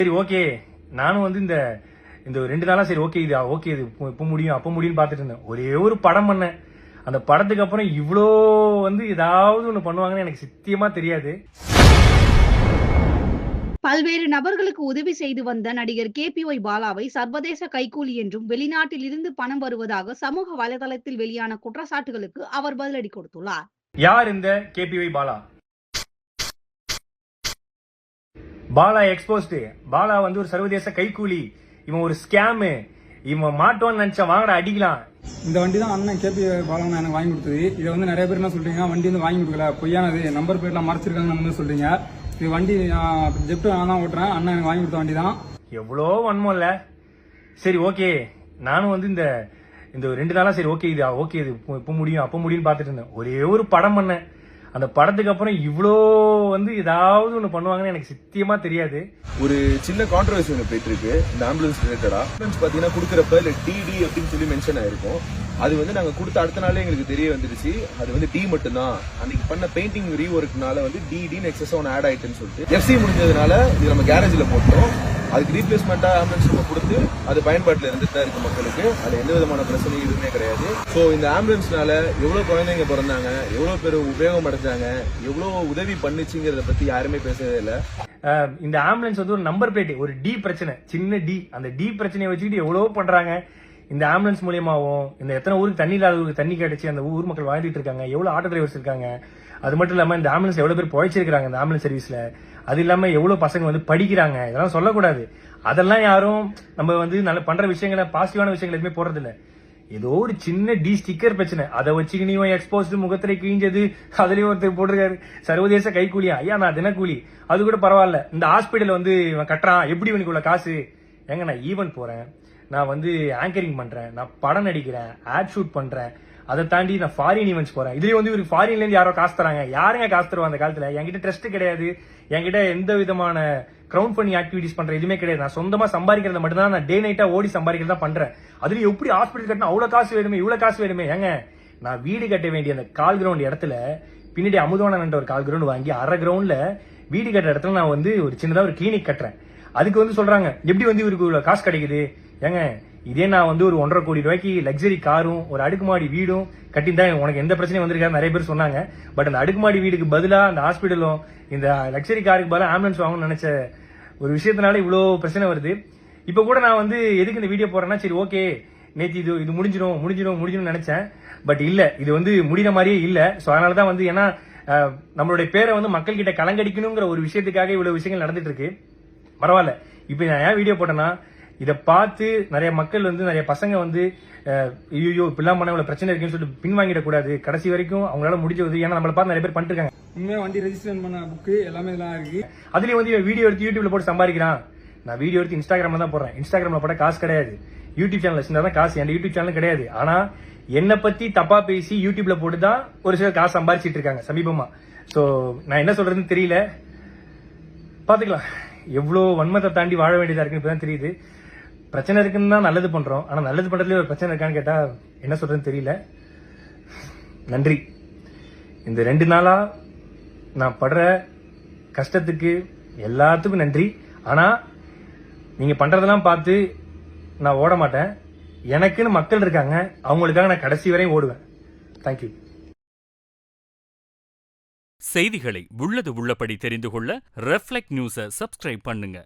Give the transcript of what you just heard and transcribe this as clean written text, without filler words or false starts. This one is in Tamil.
சரி ஓகே, நானும் வந்து இந்த இந்த 2 நாளா சரி ஓகே இது இப்ப முடியும் அப்ப முடியும்னு பாத்துட்டு இருந்தேன். ஒரே ஒரு படம் பண்ணேன். அந்த படத்துக்கு அப்புறம் இவ்ளோ வந்து ஏதாவது ஒண்ணு பண்ணுவாங்கன்னு எனக்கு சத்தியமா தெரியாது. பல்வேறு நபர்களுக்கு உதவி செய்து வந்த நடிகர் கேபிஒய் பாலாவை சர்வதேச கைக்கூலி என்றும் வெளிநாட்டில் இருந்து பணம் வருவதாக சமூக வலைதளத்தில் வெளியான குற்றச்சாட்டுகளுக்கு அவர் பதிலடி கொடுத்துள்ளார். யார் இந்த கேபிஒய் பாலா? பாலா எக்ஸ்போஸ்டு. பாலா வந்து ஒரு சர்வதேச கைக்கூலி, இவன் ஒரு ஸ்கேமு, இவன் மாட்டோன்னு நினைச்சா வாங்கடா அடிக்கலாம். இந்த வண்டி தான் அண்ணன் கேபி பாலன் எனக்கு வாங்கி கொடுத்தது. இதை வந்து நிறைய பேர் என்ன சொல்றீங்க, வண்டி வந்து வாங்கி கொடுக்கல, பொய்யானது, நம்பர் பிளேட்லாம் மறைச்சிருக்காங்கன்னு சொல்றீங்க. இது வண்டி ஜெப்ட் நான் தான் ஓட்டுறேன், அண்ணன் எனக்கு வாங்கி கொடுத்த வண்டி தான். எவ்வளோ வன்மம் இல்ல. சரி ஓகே, நானும் வந்து இந்த இந்த 2 நாளா சரி ஓகே இது இப்ப முடியும் அப்ப முடியும்னு பாத்துட்டு இருந்தேன். ஒரே ஒரு படம் பண்ணேன். அந்த படத்துக்கு அப்புறம் இவ்ளோ வந்து ஏதாவது ஒண்ணு பண்ணுவாங்கன்னு எனக்கு சத்தியமா தெரியாது. ஒரு சின்ன கான்ட்ரவர்சி ஒன்று போயிட்டு இருக்கு இந்த ஆம்புலன்ஸ் ரிலேட்டடா. ஆம்புலன்ஸ் பாத்தீங்கன்னா கொடுக்குறப்ப இல்ல டிடி அப்படின்னு சொல்லி மென்ஷன் ஆயிருக்கும். அது வந்து நாங்க கொடுத்த அடுத்த நாளே எங்களுக்கு தெரிய வந்துருச்சு அது வந்து டி மட்டும்தான். அன்னைக்கு பண்ண பெயிண்டிங் ரீஒர்க்னால வந்து டிடின்னு எக்ஸஸ் ஒன்று ஆட் ஆயிட்டுன்னு சொல்லிட்டு எஃப்சி முடிஞ்சதுனால இது நம்ம கேரேஜ்ல போட்டோம். அதுக்கு ரீப்ளேஸ்மெண்டா ஆம்புலன்ஸ் நம்ம கொடுத்து அது பயன்பாட்டில் இருந்துட்டு தான் இருக்கு மக்களுக்கு. அது எந்த விதமான பிரச்சனையும் எதுவுமே கிடையாது. ஸோ இந்த ஆம்புலன்ஸ்னால எவ்வளவு குழந்தைங்க பிறந்தாங்க, எவ்வளவு பேர் உபயோகம் அடைஞ்சாங்க, எவ்வளவு உதவி பண்ணுச்சுங்கிறத பத்தி யாருமே பேசவே இல்லை. இந்த ஆம்புலன்ஸ் வந்து ஒரு நம்பர் பிளேட், ஒரு டி பிரச்சனை, சின்ன டி, அந்த டி பிரச்சனையை வச்சுக்கிட்டு எவ்வளவோ பண்றாங்க. இந்த ஆம்புலன்ஸ் மூலியமாவும் இந்த எத்தனை ஊருக்கு தண்ணி இல்லாத ஊருக்கு தண்ணி கிடைச்சு அந்த ஊர் மக்கள் வாழ்ந்துட்டு இருக்காங்க, எவ்வளவு ஆட்டோ டிரைவர்ஸ் இருக்காங்க. அது மட்டும் இல்லாம இந்த ஆம்புலன்ஸ் எவ்வளவு பேர் பொழைச்சிருக்காங்க இந்த ஆம்புலன்ஸ் சர்வீஸ்ல. அது இல்லாம எவ்வளவு பசங்க வந்து படிக்கிறாங்க, இதெல்லாம் சொல்லக்கூடாது. அதெல்லாம் யாரும் நம்ம வந்து நல்ல பண்ற விஷயங்களை, பாசிட்டிவான விஷயங்கள் எதுவுமே போடுறது இல்ல. ஏதோ ஒரு சின்ன டி ஸ்டிக்கர் பிரச்சனை, அதை வச்சுக்கு நீ எக்ஸ்போஸ்டு முகத்திரை கிழிஞ்சது, அதுலயும் ஒருத்தர் போட்டிருக்காரு சர்வதேச கைக்கூலியா. ஐயா நான் தினக்கூலி, அது கூட பரவாயில்ல. இந்த ஹாஸ்பிட்டல் வந்து இவன் கட்டுறான், எப்படி இவனுக்கு உள்ள காசு? ஏங்க நான் ஈவென்ட் போறேன், நான் வந்து ஆங்கரிங் பண்றேன், நான் படம் நடிக்கிறேன், ஆட் ஷூட் பண்றேன், அதை தாண்டி நான் ஃபாரின் ஈவெண்ட்ஸ் போறேன். இதுலயும் வந்து ஒரு ஃபாரின்ல இருந்து யாரோ காசு தராங்க. யாருங்க காசு தருவா அந்த காலத்துல? என்கிட்ட ட்ரஸ்ட் கிடையாது, என்கிட்ட எந்த விதமான கிரவுண்ட் ஃபண்டிங் ஆக்டிவிட்டிஸ் பண்ற எதுவுமே கிடையாது. நான் சொந்தமா சம்பாதிக்கிறத மட்டும் தான், நான் டே நைட்டா ஓடி சம்பாதிக்கிறதா பண்றேன். அதுலயும் எப்படி ஹாஸ்பிட்டல் கட்டினா அவ்வளவு காசு வேணுமே, இவ்வளவு காசு வேணுமே? ஏங்க நான் வீடு கட்ட வேண்டிய அந்த கால் கிரவுண்ட் இடத்துல பின்னாடி அமுதவானன் ஒரு கால் கிரவுண்ட் வாங்கி அரை கிரவுண்ட்ல வீடு கட்டுற இடத்துல நான் வந்து ஒரு சின்னதா ஒரு கிளினிக் கட்டுறேன். அதுக்கு வந்து சொல்றாங்க எப்படி வந்து இவருக்கு இவ்வளவு காசு கிடைக்குது? ஏங்க இதே நான் வந்து ஒரு 1.5 கோடி ரூபாய்க்கு லக்ஸரி காரும் ஒரு அடுக்குமாடி வீடும் கட்டியிருந்தா உனக்கு எந்த பிரச்சனையும் வந்திருக்காரு நிறைய பேர் சொன்னாங்க. பட் அந்த அடுக்குமாடி வீடுக்கு பதிலா அந்த ஹாஸ்பிட்டலும் இந்த லக்ஸரி காருக்கு பதிலாக ஆம்புலன்ஸ் வாங்கணும்னு நினைச்ச ஒரு விஷயத்தினால இவ்வளோ பிரச்சனை வருது. இப்ப கூட நான் வந்து எதுக்கு இந்த வீடியோ போறேன்னா, சரி ஓகே நேற்று இது முடிஞ்சிடும் நினைச்சேன். பட் இல்ல, இது வந்து முடிகிற மாதிரியே இல்ல. ஸோ அதனாலதான் வந்து ஏன்னா நம்மளுடைய பேரை வந்து மக்கள் கிட்ட கலங்கடிக்கணுங்கிற ஒரு விஷயத்துக்காக இவ்வளவு விஷயங்கள் நடந்துட்டு இருக்கு. பரவாயில்ல, இப்ப நான் ஏன் வீடியோ போட்டேன்னா, இதை பார்த்து நிறைய மக்கள் வந்து நிறைய பசங்க வந்து ஐயோ இப்பெல்லாம் பண்ண இவ்வளவு பிரச்சனை இருக்குன்னு சொல்லிட்டு பின்வாங்கிடக்கூடாது. கடைசி வரைக்கும் அவங்களால முடிஞ்ச உதவி, ஏன்னா நம்மளை பார்த்து நிறைய பேர் பண்ணிட்டு இருக்காங்க. உண்மையா வண்டி ரெஜிஸ்ட்ரேஷன் பண்ண புக்கு எல்லாமே இதெல்லாம் இருக்கு. அதுலயும் வந்து வீடியோ எடுத்து யூடியூப்ல போட்டு சம்பாதிக்கிறான். நான் வீடியோ எடுத்து இன்ஸ்டாகிராம்ல தான் போடுறேன். இன்ஸ்டாகிராம்ல போட காசு கிடையாது. யூடியூப் சேனல் வச்சிருந்தா தான் காசு. என் யூடியூப் சேனல் கிடையாது. ஆனா என்னை பத்தி தப்பா பேசி யூடியூப்ல போட்டு தான் ஒரு சிலர் காசு சம்பாதிச்சிட்டு இருக்காங்க சமீபமா. சோ நான் என்ன சொல்றதுன்னு தெரியல. பாத்துக்கலாம், எவ்வளவு வன்மத்தை தாண்டி வாழ வேண்டியதா இருக்குன்னு இப்பதான் தெரியுது. பிரச்சனை இருக்குன்னு தான் நல்லது பண்றோம், ஆனா நல்லது பண்றதுல ஒரு பிரச்சனை இருக்கான்னு கேட்டா என்ன சொல்றதுன்னு தெரியல. நன்றி. இந்த 2 நாளா நான் படுற கஷ்டத்துக்கு எல்லாத்துக்கும் நன்றி. ஆனா நீங்க பண்றதெல்லாம் பார்த்து நான் ஓட மாட்டேன். எனக்குன்னு மக்கள் இருக்காங்க, அவங்களுக்காக நான் கடைசி வரையும் ஓடுவேன். தேங்க்யூ. செய்திகளை உள்ளது உள்ளபடி தெரிந்து கொள்ள ரெஃப்ளெக்ட் நியூஸை சப்ஸ்கிரைப் பண்ணுங்க.